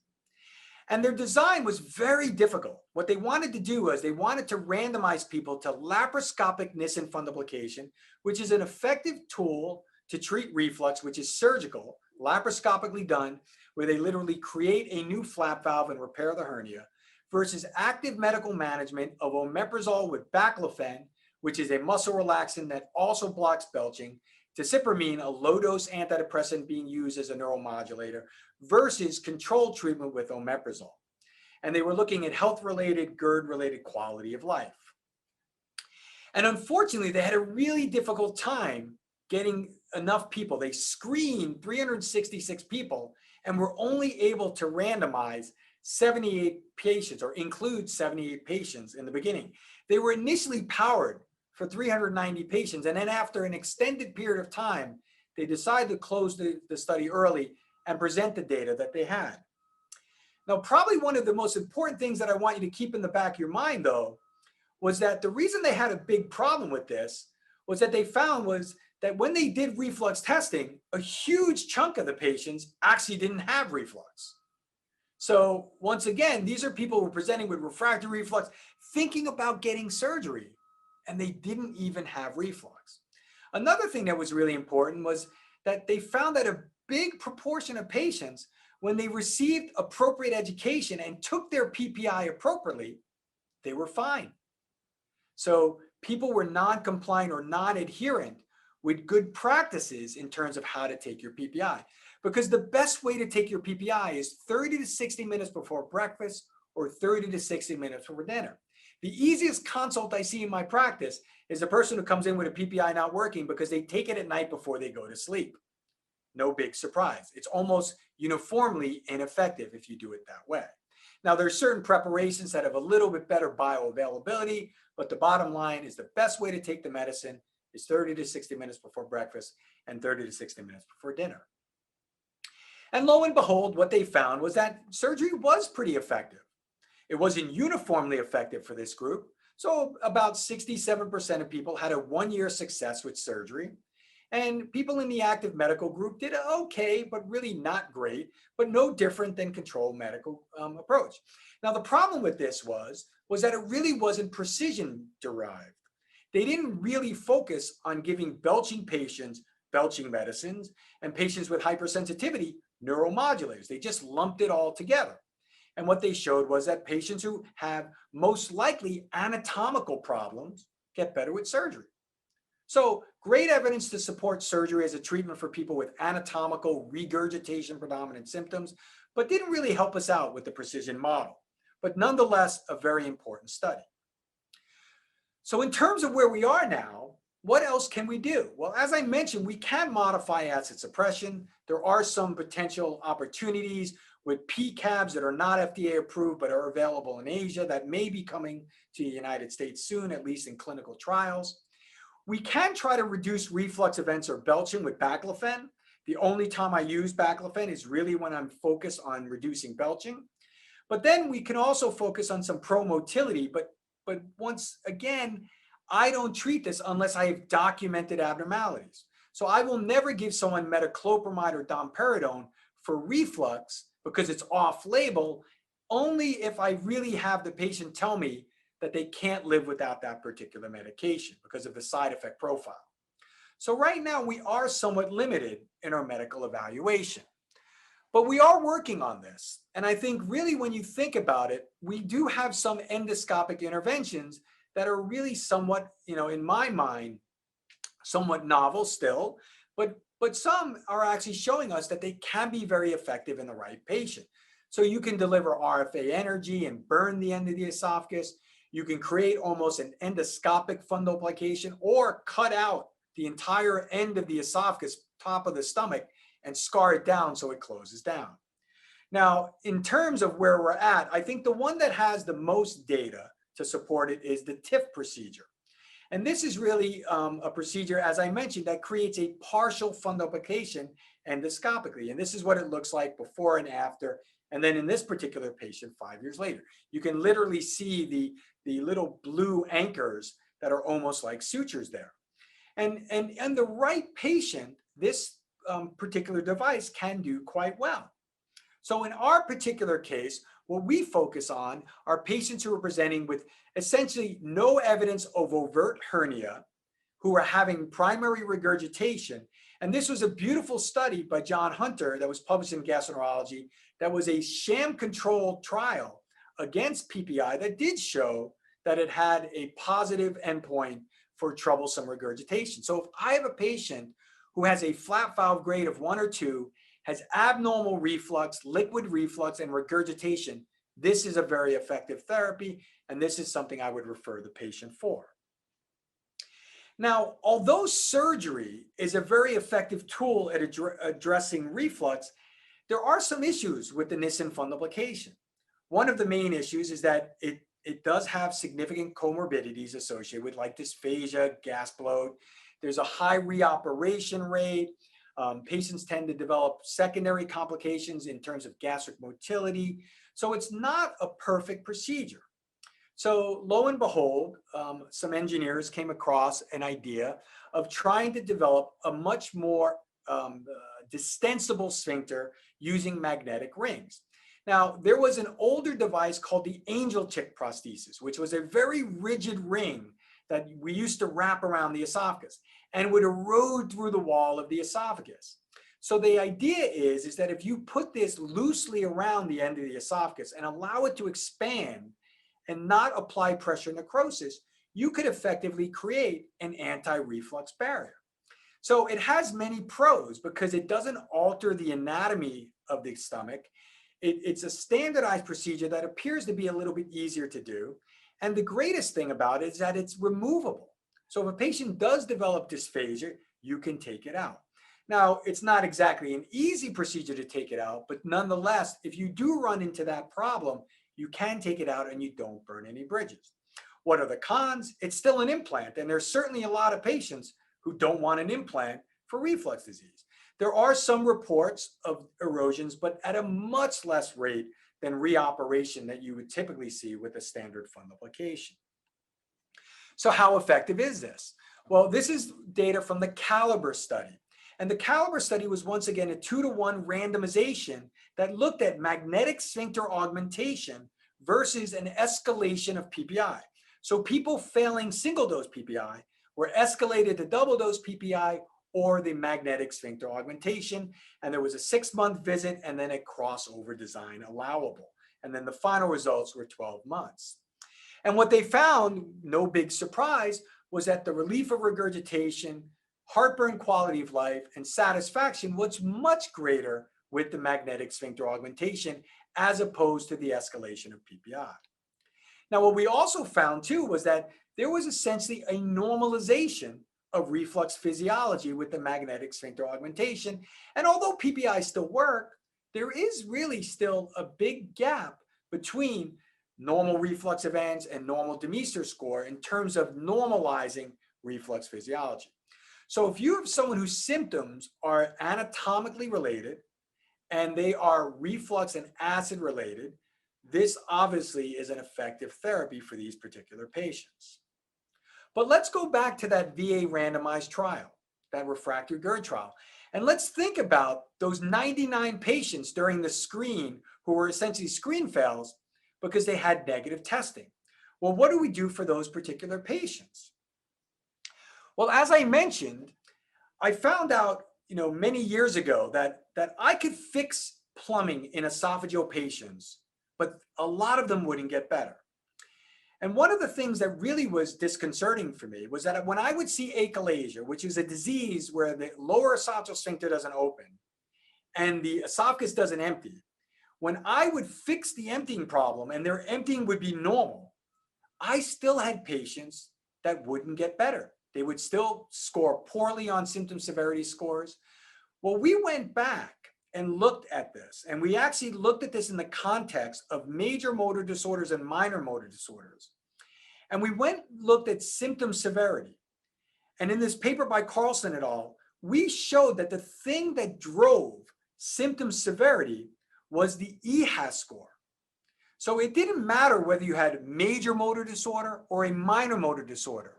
And their design was very difficult. What they wanted to do was they wanted to randomize people to laparoscopic Nissen fundoplication, which is an effective tool to treat reflux, which is surgical, laparoscopically done, where they literally create a new flap valve and repair the hernia, versus active medical management of omeprazole with baclofen, which is a muscle relaxant that also blocks belching, tisipramine, a low-dose antidepressant being used as a neuromodulator, versus controlled treatment with omeprazole. And they were looking at health-related, GERD-related quality of life. And unfortunately, they had a really difficult time getting enough people. They screened 366 people and were only able to randomize 78 patients or include 78 patients in the beginning. They were initially powered for 390 patients. And then after an extended period of time, they decided to close the study early and present the data that they had. Now, probably one of the most important things that I want you to keep in the back of your mind, though, was that the reason they had a big problem with this was that they found was that when they did reflux testing, a huge chunk of the patients actually didn't have reflux. So once again, these are people who were presenting with refractory reflux, thinking about getting surgery, and they didn't even have reflux. Another thing that was really important was that they found that a big proportion of patients, when they received appropriate education and took their PPI appropriately, they were fine. So people were non-compliant or non-adherent with good practices in terms of how to take your PPI. Because the best way to take your PPI is 30 to 60 minutes before breakfast or 30 to 60 minutes before dinner. The easiest consult I see in my practice is a person who comes in with a PPI not working because they take it at night before they go to sleep. No big surprise. It's almost uniformly ineffective if you do it that way. Now, there's certain preparations that have a little bit better bioavailability, but the bottom line is the best way to take the medicine is 30 to 60 minutes before breakfast and 30 to 60 minutes before dinner. And lo and behold, what they found was that surgery was pretty effective. It wasn't uniformly effective for this group. So about 67% of people had a 1-year success with surgery. And people in the active medical group did okay, but really not great, but no different than controlled medical approach. Now, the problem with this was that it really wasn't precision derived. They didn't really focus on giving belching patients belching medicines and patients with hypersensitivity neuromodulators. They just lumped it all together. And what they showed was that patients who have most likely anatomical problems get better with surgery. So great evidence to support surgery as a treatment for people with anatomical regurgitation predominant symptoms, but didn't really help us out with the precision model. But nonetheless, a very important study. So in terms of where we are now, what else can we do? Well, as I mentioned, we can modify acid suppression. There are some potential opportunities with PCABs that are not FDA approved, but are available in Asia that may be coming to the United States soon, at least in clinical trials. We can try to reduce reflux events or belching with Baclofen. The only time I use Baclofen is really when I'm focused on reducing belching. But then we can also focus on some promotility. But once again, I don't treat this unless I have documented abnormalities. So I will never give someone metoclopramide or domperidone for reflux because it's off-label, only if I really have the patient tell me that they can't live without that particular medication because of the side effect profile. So right now we are somewhat limited in our medical evaluation. But we are working on this. And I think really when you think about it, we do have some endoscopic interventions that are really somewhat, in my mind, somewhat novel still, but some are actually showing us that they can be very effective in the right patient. So you can deliver RFA energy and burn the end of the esophagus. You can create almost an endoscopic fundoplication or cut out the entire end of the esophagus, top of the stomach, and scar it down so it closes down. Now, in terms of where we're at, I think the one that has the most data to support it is the Tiff procedure. And this is really a procedure, as I mentioned, that creates a partial fundoplication endoscopically. And this is what it looks like before and after. And then in this particular patient, 5 years later, you can literally see the little blue anchors that are almost like sutures there. And the right patient, this particular device can do quite well. So in our particular case, what we focus on are patients who are presenting with essentially no evidence of overt hernia, who are having primary regurgitation. And this was a beautiful study by John Hunter that was published in Gastroenterology that was a sham-controlled trial against PPI that did show that it had a positive endpoint for troublesome regurgitation. So if I have a patient who has a flat valve grade of 1 or 2, has abnormal reflux, liquid reflux, and regurgitation, this is a very effective therapy, and this is something I would refer the patient for. Now, although surgery is a very effective tool at addressing reflux, there are some issues with the Nissen fundoplication. One of the main issues is that it does have significant comorbidities associated with, like dysphagia, gas bloat. There's a high reoperation rate. Patients tend to develop secondary complications in terms of gastric motility. So it's not a perfect procedure. So lo and behold, some engineers came across an idea of trying to develop a much more distensible sphincter using magnetic rings. Now, there was an older device called the angel chick prosthesis, which was a very rigid ring that we used to wrap around the esophagus and would erode through the wall of the esophagus. So the idea is that if you put this loosely around the end of the esophagus and allow it to expand and not apply pressure necrosis, you could effectively create an anti-reflux barrier. So it has many pros because it doesn't alter the anatomy of the stomach. It's a standardized procedure that appears to be a little bit easier to do. And the greatest thing about it is that it's removable. So if a patient does develop dysphagia, you can take it out. Now, it's not exactly an easy procedure to take it out, but nonetheless, if you do run into that problem, you can take it out and you don't burn any bridges. What are the cons? It's still an implant, and there's certainly a lot of patients who don't want an implant for reflux disease. There are some reports of erosions, but at a much less rate than reoperation that you would typically see with a standard fundoplication. So how effective is this? Well, this is data from the Caliber study. And the Caliber study was once again a 2-to-1 randomization that looked at magnetic sphincter augmentation versus an escalation of PPI. So people failing single dose PPI were escalated to double dose PPI or the magnetic sphincter augmentation. And there was a 6-month visit and then a crossover design allowable. And then the final results were 12 months. And what they found, no big surprise, was that the relief of regurgitation, heartburn quality of life, and satisfaction was much greater with the magnetic sphincter augmentation as opposed to the escalation of PPI. Now, what we also found too was that there was essentially a normalization of reflux physiology with the magnetic sphincter augmentation. And although PPI still work, there is really still a big gap between normal reflux events and normal Demeester score in terms of normalizing reflux physiology. So if you have someone whose symptoms are anatomically related and they are reflux and acid related, this obviously is an effective therapy for these particular patients. But let's go back to that VA randomized trial, that refractory GERD trial. And let's think about those 99 patients during the screen who were essentially screen fails because they had negative testing. Well, what do we do for those particular patients? Well, as I mentioned, I found out, many years ago that I could fix plumbing in esophageal patients, but a lot of them wouldn't get better. And one of the things that really was disconcerting for me was that when I would see achalasia, which is a disease where the lower esophageal sphincter doesn't open and the esophagus doesn't empty, when I would fix the emptying problem and their emptying would be normal, I still had patients that wouldn't get better. They would still score poorly on symptom severity scores. Well, we went back and looked at this, and we actually looked at this in the context of major motor disorders and minor motor disorders. And we looked at symptom severity. And in this paper by Carlson et al., we showed that the thing that drove symptom severity was the EHAS score. So it didn't matter whether you had major motor disorder or a minor motor disorder.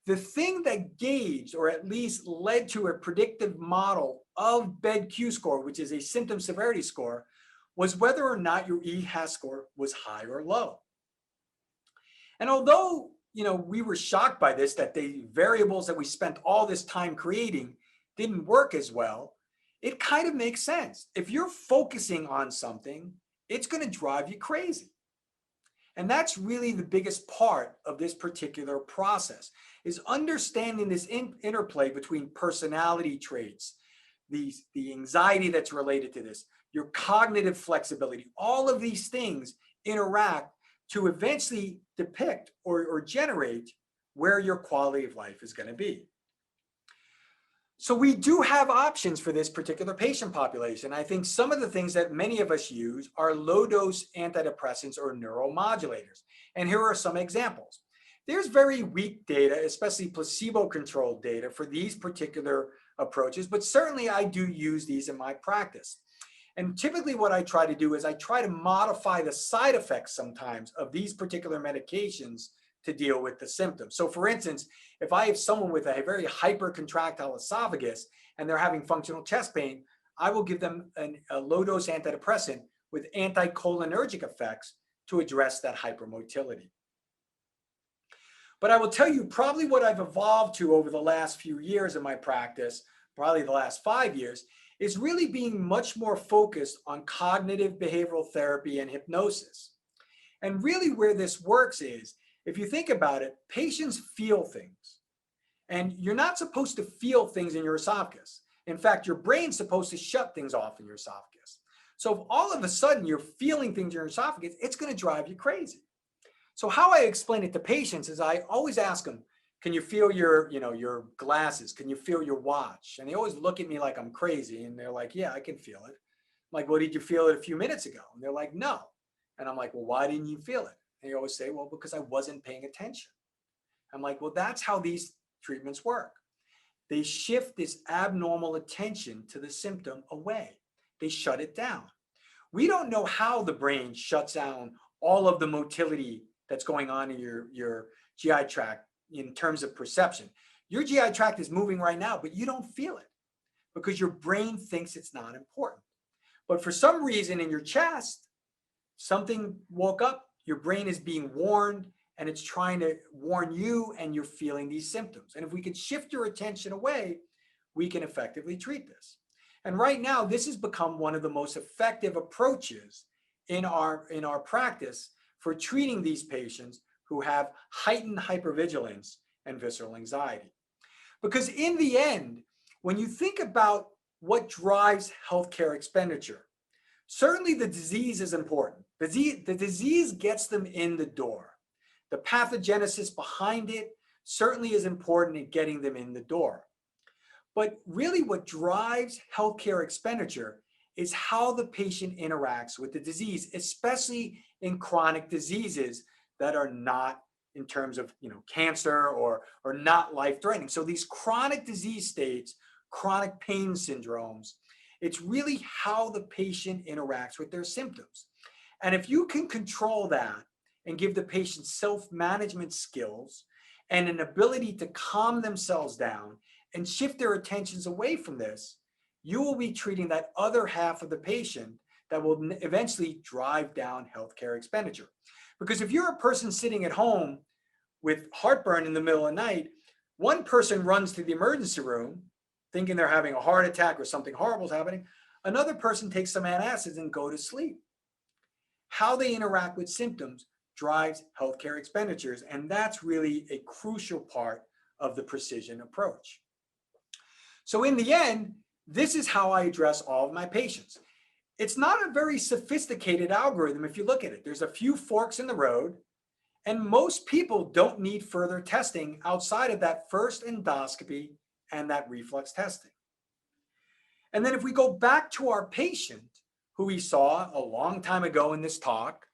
The thing that gauged, or at least led to a predictive model of BED-Q score, which is a symptom severity score, was whether or not your EHAS score was high or low. And although, we were shocked by this, that the variables that we spent all this time creating didn't work as well, it kind of makes sense. If you're focusing on something, it's going to drive you crazy. And that's really the biggest part of this particular process, is understanding this interplay between personality traits, the anxiety that's related to this, your cognitive flexibility. All of these things interact to eventually depict or generate where your quality of life is going to be. So we do have options for this particular patient population. I think some of the things that many of us use are low-dose antidepressants or neuromodulators. And here are some examples. There's very weak data, especially placebo-controlled data for these particular approaches, but certainly I do use these in my practice. And typically what I try to do is I try to modify the side effects sometimes of these particular medications to deal with the symptoms. So for instance, if I have someone with a very hypercontractile esophagus and they're having functional chest pain, I will give them a low-dose antidepressant with anticholinergic effects to address that hypermotility. But I will tell you probably what I've evolved to over the last few years in my practice, probably the last 5 years, is really being much more focused on cognitive behavioral therapy and hypnosis. And really where this works is, if you think about it, patients feel things. And you're not supposed to feel things in your esophagus. In fact, your brain's supposed to shut things off in your esophagus. So if all of a sudden you're feeling things in your esophagus, it's going to drive you crazy. So how I explain it to patients is I always ask them, can you feel your glasses? Can you feel your watch? And they always look at me like I'm crazy. And they're like, yeah, I can feel it. I'm like, well, did you feel it a few minutes ago? And they're like, no. And I'm like, well, why didn't you feel it? And they always say, well, because I wasn't paying attention. I'm like, well, that's how these treatments work. They shift this abnormal attention to the symptom away. They shut it down. We don't know how the brain shuts down all of the motility that's going on in your GI tract in terms of perception. Your GI tract is moving right now, but you don't feel it because your brain thinks it's not important. But for some reason in your chest, something woke up, your brain is being warned, and it's trying to warn you, and you're feeling these symptoms. And if we can shift your attention away, we can effectively treat this. And right now, this has become one of the most effective approaches in our practice for treating these patients who have heightened hypervigilance and visceral anxiety. Because in the end, when you think about what drives healthcare expenditure, certainly the disease is important. The disease gets them in the door. The pathogenesis behind it certainly is important in getting them in the door. But really what drives healthcare expenditure is how the patient interacts with the disease, especially in chronic diseases that are not in terms of, cancer or not life-threatening. So these chronic disease states, chronic pain syndromes, it's really how the patient interacts with their symptoms. And if you can control that and give the patient self-management skills and an ability to calm themselves down and shift their attentions away from this, you will be treating that other half of the patient that will eventually drive down healthcare expenditure. Because if you're a person sitting at home with heartburn in the middle of the night, one person runs to the emergency room thinking they're having a heart attack or something horrible is happening. Another person takes some antacids and go to sleep. How they interact with symptoms drives healthcare expenditures, and that's really a crucial part of the precision approach. So in the end, this is how I address all of my patients. It's not a very sophisticated algorithm if you look at it. There's a few forks in the road, and most people don't need further testing outside of that first endoscopy and that reflux testing. And then if we go back to our patient who we saw a long time ago in this talk,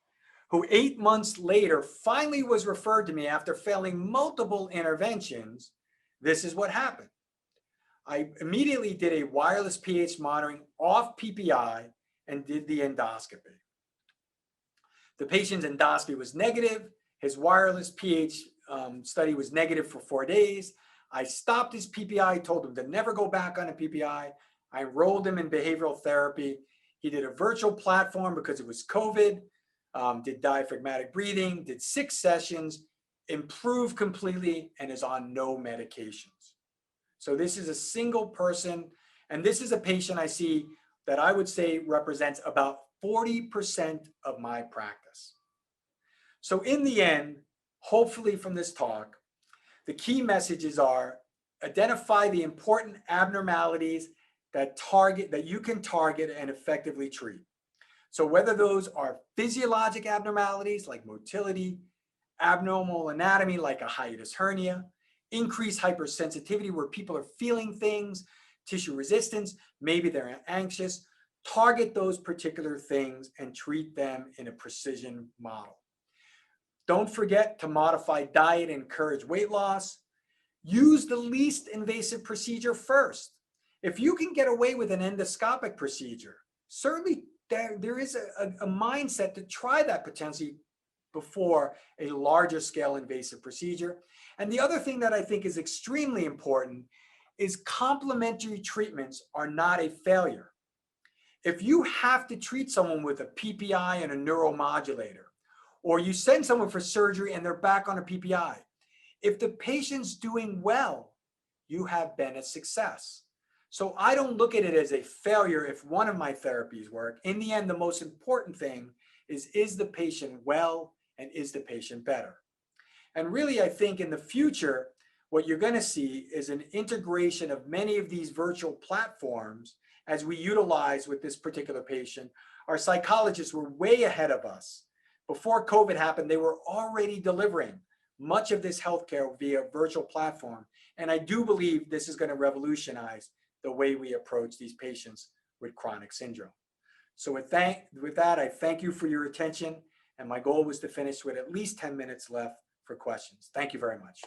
who 8 months later finally was referred to me after failing multiple interventions, this is what happened. I immediately did a wireless pH monitoring off PPI and did the endoscopy. The patient's endoscopy was negative. His wireless pH study was negative for 4 days. I stopped his PPI, told him to never go back on a PPI. I enrolled him in behavioral therapy. He did a virtual platform because it was COVID, did diaphragmatic breathing, did 6 sessions, improved completely, and is on no medications. So this is a single person, and this is a patient I see that I would say represents about 40% of my practice. So in the end, hopefully from this talk, the key messages are identify the important abnormalities that you can target and effectively treat. So whether those are physiologic abnormalities like motility, abnormal anatomy like a hiatus hernia, increased hypersensitivity where people are feeling things, tissue resistance, maybe they're anxious, target those particular things and treat them in a precision model. Don't forget to modify diet and encourage weight loss. Use the least invasive procedure first. If you can get away with an endoscopic procedure, certainly there is a mindset to try that potentially before a larger scale invasive procedure. And the other thing that I think is extremely important is complementary treatments are not a failure. If you have to treat someone with a PPI and a neuromodulator, or you send someone for surgery and they're back on a PPI, if the patient's doing well, you have been a success. So I don't look at it as a failure if one of my therapies work. In the end, the most important thing is the patient well and is the patient better? And really, I think in the future, what you're going to see is an integration of many of these virtual platforms as we utilize with this particular patient. Our psychologists were way ahead of us. Before COVID happened, they were already delivering much of this healthcare via virtual platform. And I do believe this is going to revolutionize the way we approach these patients with chronic syndrome. So with that, I thank you for your attention. And my goal was to finish with at least 10 minutes left for questions. Thank you very much.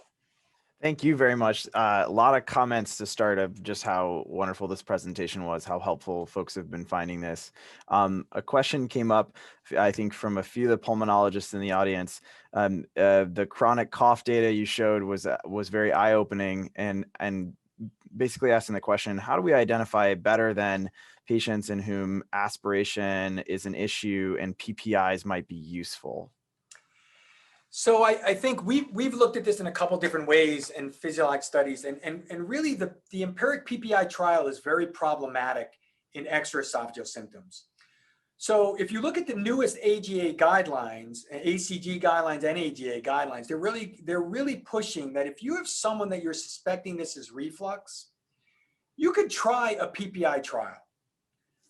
Thank you very much. A lot of comments to start of just how wonderful this presentation was, how helpful folks have been finding this. A question came up, I think, from a few of the pulmonologists in the audience. The chronic cough data you showed was very eye-opening and basically asking the question, how do we identify better than patients in whom aspiration is an issue and PPIs might be useful? So I think we've looked at this in a couple different ways in physiologic studies, and really the empiric PPI trial is very problematic in extraesophageal symptoms. So if you look at the newest AGA guidelines, ACG guidelines and AGA guidelines, they're really pushing that if you have someone that you're suspecting this is reflux, you could try a PPI trial,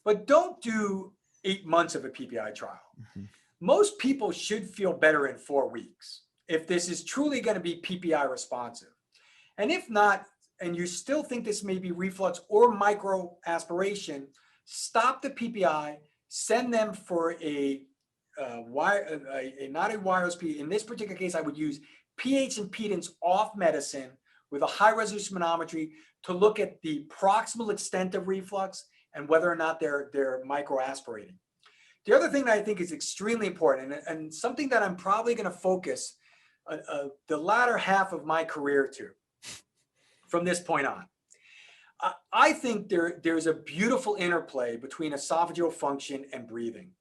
but don't do 8 months of a PPI trial. Mm-hmm. Most people should feel better in 4 weeks if this is truly going to be PPI responsive. And if not, and you still think this may be reflux or microaspiration, stop the PPI, send them for not a wireless PPI. In this particular case, I would use pH impedance off medicine with a high resolution manometry to look at the proximal extent of reflux and whether or not they're microaspirating. The other thing that I think is extremely important, and something that I'm probably going to focus the latter half of my career to from this point on, I think there's a beautiful interplay between esophageal function and breathing.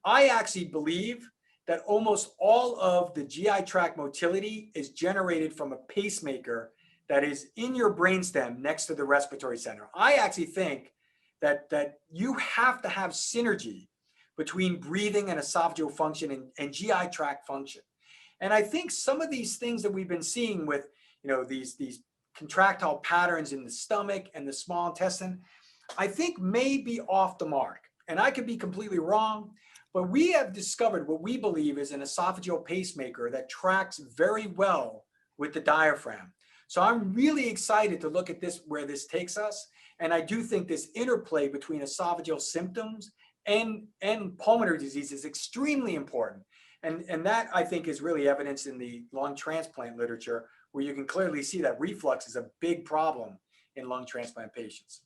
I actually believe that almost all of the GI tract motility is generated from a pacemaker that is in your brainstem next to the respiratory center. I actually think that you have to have synergy between breathing and esophageal function and GI tract function. And I think some of these things that we've been seeing with, these contractile patterns in the stomach and the small intestine, I think may be off the mark. And I could be completely wrong, but we have discovered what we believe is an esophageal pacemaker that tracks very well with the diaphragm. So I'm really excited to look at this, where this takes us. And I do think this interplay between esophageal symptoms and pulmonary disease is extremely important. And that, I think, is really evidenced in the lung transplant literature, where you can clearly see that reflux is a big problem in lung transplant patients.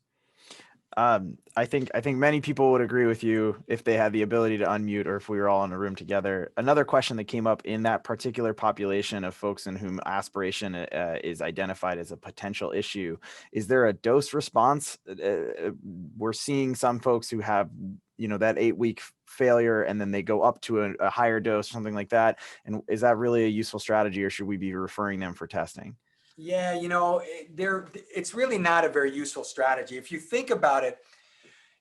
I think many people would agree with you if they had the ability to unmute, or if we were all in a room together. Another question that came up in that particular population of folks in whom aspiration is identified as a potential issue: is there a dose response? We're seeing some folks who have, that 8-week failure, and then they go up to a higher dose, something like that. And is that really a useful strategy, or should we be referring them for testing? Yeah, it's really not a very useful strategy. If you think about it,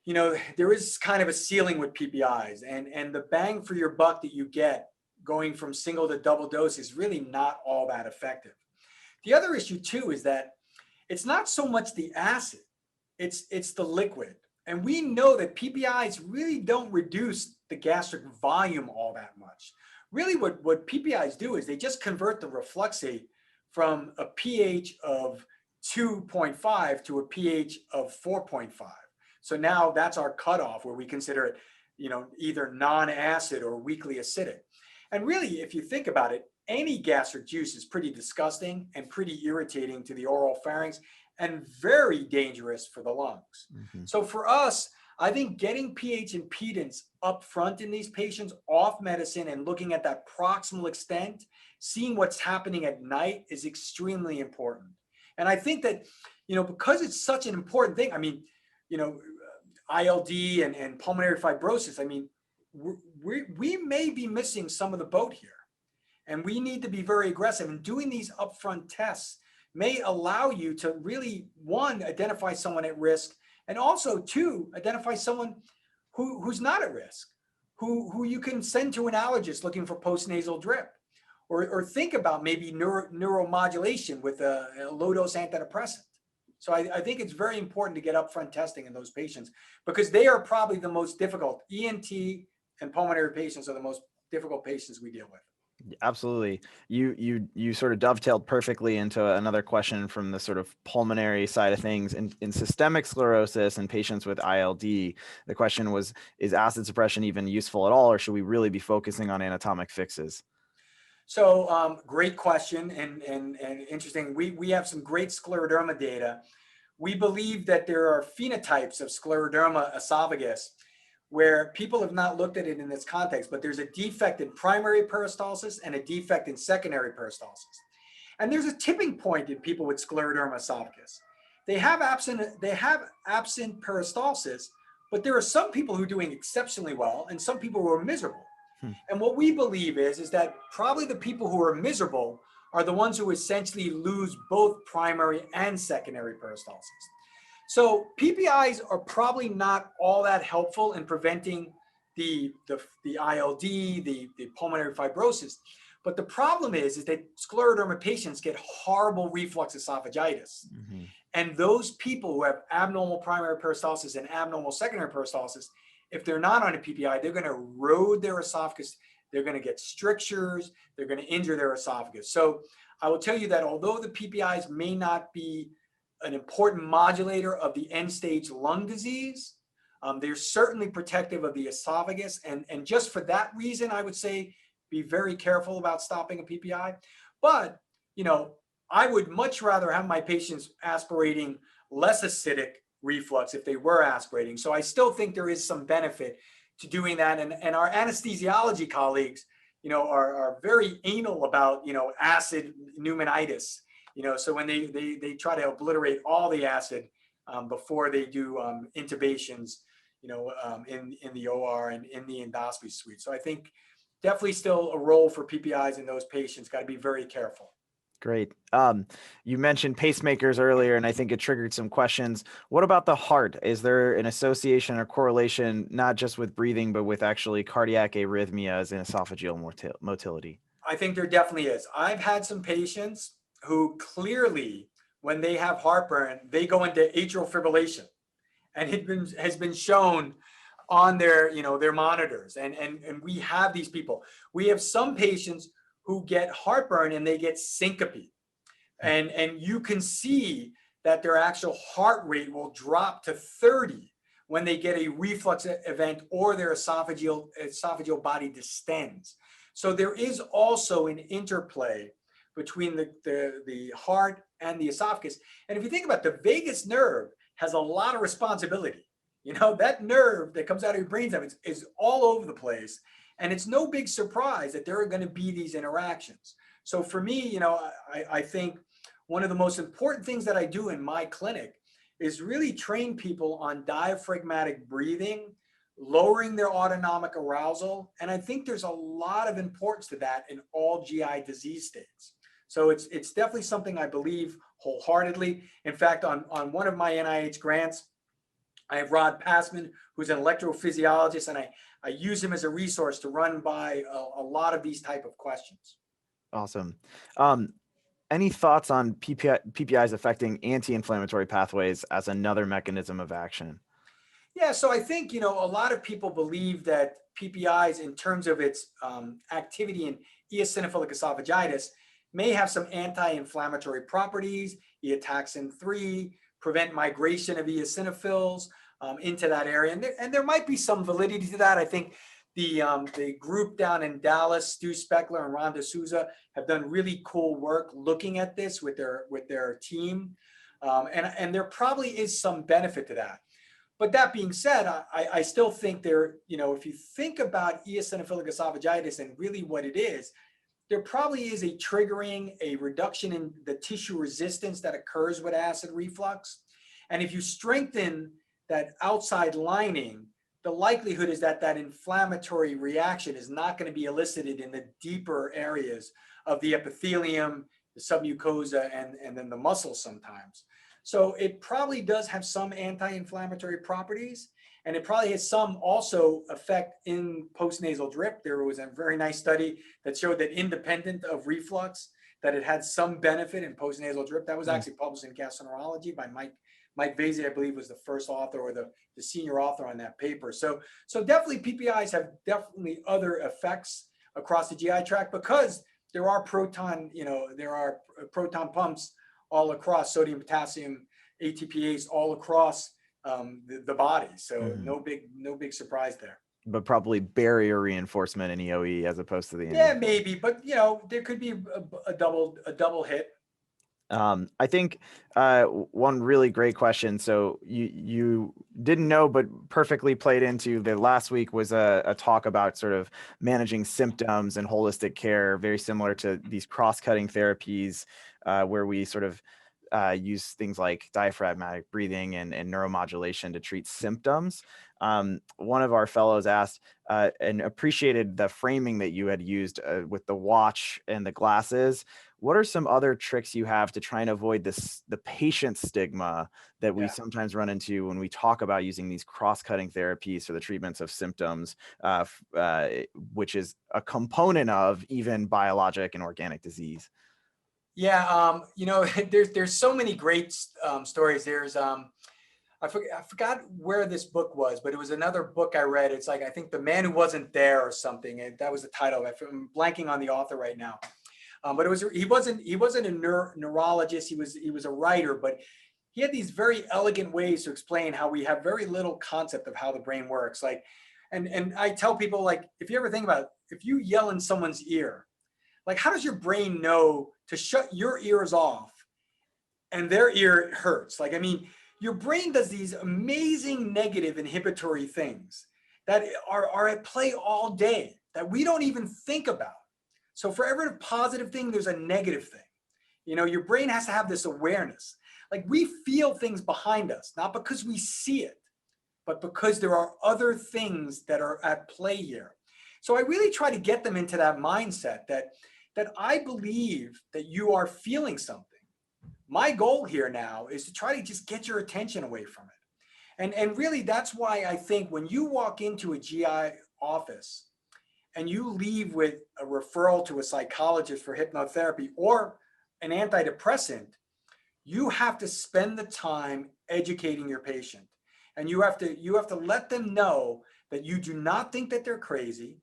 there is kind of a ceiling with PPIs, and the bang for your buck that you get going from single to double dose is really not all that effective. The other issue too is that it's not so much the acid, it's the liquid. And we know that PPIs really don't reduce the gastric volume all that much. Really what PPIs do is they just convert the refluxate from a pH of 2.5 to a pH of 4.5. So now that's our cutoff, where we consider it, either non-acid or weakly acidic. And really, if you think about it, any gastric juice is pretty disgusting and pretty irritating to the oral pharynx and very dangerous for the lungs. Mm-hmm. So for us, I think getting pH impedance up front in these patients off medicine and looking at that proximal extent, seeing what's happening at night, is extremely important. And I think that, because it's such an important thing, ILD and pulmonary fibrosis, we may be missing some of the boat here. And we need to be very aggressive. And doing these upfront tests may allow you to really, one, identify someone at risk, and also, two, identify someone who's not at risk, who you can send to an allergist looking for postnasal drip, or think about maybe neuromodulation with a low-dose antidepressant. So I think it's very important to get upfront testing in those patients, because they are probably the most difficult. ENT and pulmonary patients are the most difficult patients we deal with. Absolutely. You sort of dovetailed perfectly into another question from the sort of pulmonary side of things. In systemic sclerosis and patients with ILD, the question was, is acid suppression even useful at all, or should we really be focusing on anatomic fixes? So great question and interesting. We have some great scleroderma data. We believe that there are phenotypes of scleroderma esophagus where people have not looked at it in this context, but there's a defect in primary peristalsis and a defect in secondary peristalsis. And there's a tipping point in people with scleroderma esophagus. They have absent peristalsis, but there are some people who are doing exceptionally well and some people who are miserable. And what we believe is that probably the people who are miserable are the ones who essentially lose both primary and secondary peristalsis. So PPIs are probably not all that helpful in preventing the ILD, the pulmonary fibrosis. But the problem is that scleroderma patients get horrible reflux esophagitis. Mm-hmm. And those people who have abnormal primary peristalsis and abnormal secondary peristalsis, if they're not on a PPI, they're going to erode their esophagus. They're going to get strictures. They're going to injure their esophagus. So I will tell you that although the PPIs may not be an important modulator of the end-stage lung disease, they're certainly protective of the esophagus. And just for that reason, I would say be very careful about stopping a PPI. But, I would much rather have my patients aspirating less acidic reflux if they were aspirating. So I still think there is some benefit to doing that. And our anesthesiology colleagues, are very anal about, acid pneumonitis, so when they try to obliterate all the acid before they do intubations, in the OR and in the endoscopy suite. So I think definitely still a role for PPIs in those patients. Got to be very careful. Great. You mentioned pacemakers earlier, and I think it triggered some questions. What about the heart? Is there an association or correlation, not just with breathing, but with actually cardiac arrhythmias and esophageal motility? I think there definitely is. I've had some patients who clearly, when they have heartburn, they go into atrial fibrillation, and has been shown on their monitors. And we have these people. We have some patients who get heartburn and they get syncope. And you can see that their actual heart rate will drop to 30 when they get a reflux event or their esophageal body distends. So there is also an interplay between the heart and the esophagus. And if you think about the vagus nerve has a lot of responsibility. That nerve that comes out of your brainstem is all over the place. And it's no big surprise that there are going to be these interactions. So for me, I think one of the most important things that I do in my clinic is really train people on diaphragmatic breathing, lowering their autonomic arousal. And I think there's a lot of importance to that in all GI disease states. So it's definitely something I believe wholeheartedly. In fact, on one of my NIH grants, I have Rod Passman, who's an electrophysiologist, and I use him as a resource to run by a lot of these type of questions. Awesome. Any thoughts on PPIs affecting anti-inflammatory pathways as another mechanism of action? Yeah, so I think, a lot of people believe that PPIs, in terms of its activity in eosinophilic esophagitis, may have some anti-inflammatory properties, eotaxin 3, prevent migration of eosinophils into that area. And there might be some validity to that. I think the group down in Dallas, Stu Speckler and Ron D'Souza, have done really cool work looking at this with their team. And there probably is some benefit to that. But that being said, I still think if you think about eosinophilic esophagitis and really what it is, there probably is a reduction in the tissue resistance that occurs with acid reflux. And if you strengthen that outside lining, the likelihood is that inflammatory reaction is not going to be elicited in the deeper areas of the epithelium, the submucosa, and then the muscles sometimes. So it probably does have some anti-inflammatory properties, and it probably has some also effect in postnasal drip. There was a very nice study that showed that independent of reflux, that it had some benefit in postnasal drip. That was actually published in Gastroenterology by Mike Vasey, I believe, was the first author or the senior author on that paper. So definitely PPIs have definitely other effects across the GI tract, because there are proton pumps all across, sodium, potassium, ATPase all across the body. So no big surprise there. But probably barrier reinforcement in EOE as opposed to the yeah, maybe, but there could be a double hit. I think one really great question. So you didn't know, but perfectly played into the last week was a talk about sort of managing symptoms and holistic care, very similar to these cross-cutting therapies where we sort of use things like diaphragmatic breathing and neuromodulation to treat symptoms. One of our fellows asked and appreciated the framing that you had used with the watch and the glasses. What are some other tricks you have to try and avoid the patient stigma that we sometimes run into when we talk about using these cross-cutting therapies for the treatments of symptoms, which is a component of even biologic and organic disease? Yeah, there's so many great stories. There's I forgot where this book was, but it was another book I read. It's like, I think The Man Who Wasn't There or something, and that was the title. I'm blanking on the author right now. But he wasn't a neurologist. He was a writer, but he had these very elegant ways to explain how we have very little concept of how the brain works. Like, and I tell people, like, if you ever think about it, if you yell in someone's ear, Like, how does your brain know to shut your ears off and their ear hurts? Like, I mean, your brain does these amazing negative inhibitory things that are at play all day that we don't even think about. So for every positive thing, there's a negative thing. You know, your brain has to have this awareness. Like, we feel things behind us, not because we see it, but because there are other things that are at play here. So I really try to get them into that mindset that I believe that you are feeling something. My goal here now is to try to just get your attention away from it. And really, that's why I think when you walk into a GI office and you leave with a referral to a psychologist for hypnotherapy or an antidepressant, you have to spend the time educating your patient. And you have to let them know that you do not think that they're crazy,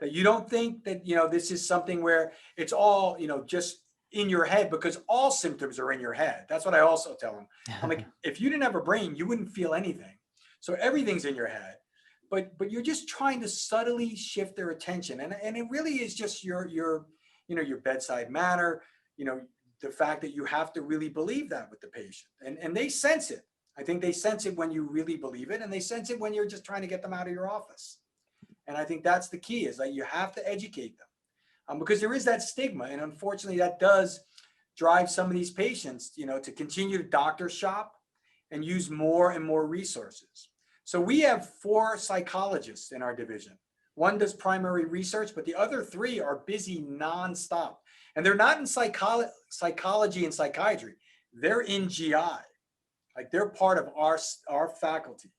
that you don't think that, you know, this is something where it's all, you know, just in your head, because all symptoms are in your head. That's what I also tell them. I'm like, if you didn't have a brain, you wouldn't feel anything. So everything's in your head, but you're just trying to subtly shift their attention. And it really is just your, you know, your bedside manner, you know, the fact that you have to really believe that with the patient, and they sense it. I think they sense it when you really believe it, and they sense it when you're just trying to get them out of your office. And I think that's the key, is that you have to educate them, because there is that stigma. And unfortunately, that does drive some of these patients, you know, to continue to doctor shop and use more and more resources. So we have 4 psychologists in our division. One does primary research, but the other 3 are busy nonstop. And they're not in psychology and psychiatry. They're in GI. Like, they're part of our faculty,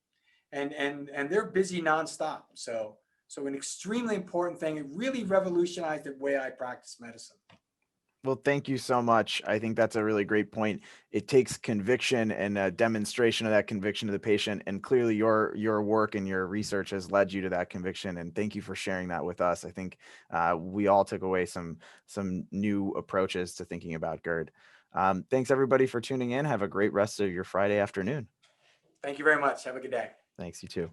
and they're busy nonstop. So an extremely important thing. It really revolutionized the way I practice medicine. Well, thank you so much. I think that's a really great point. It takes conviction and a demonstration of that conviction to the patient. And clearly your work and your research has led you to that conviction. And thank you for sharing that with us. I think we all took away some new approaches to thinking about GERD. Thanks everybody for tuning in. Have a great rest of your Friday afternoon. Thank you very much. Have a good day. Thanks, you too.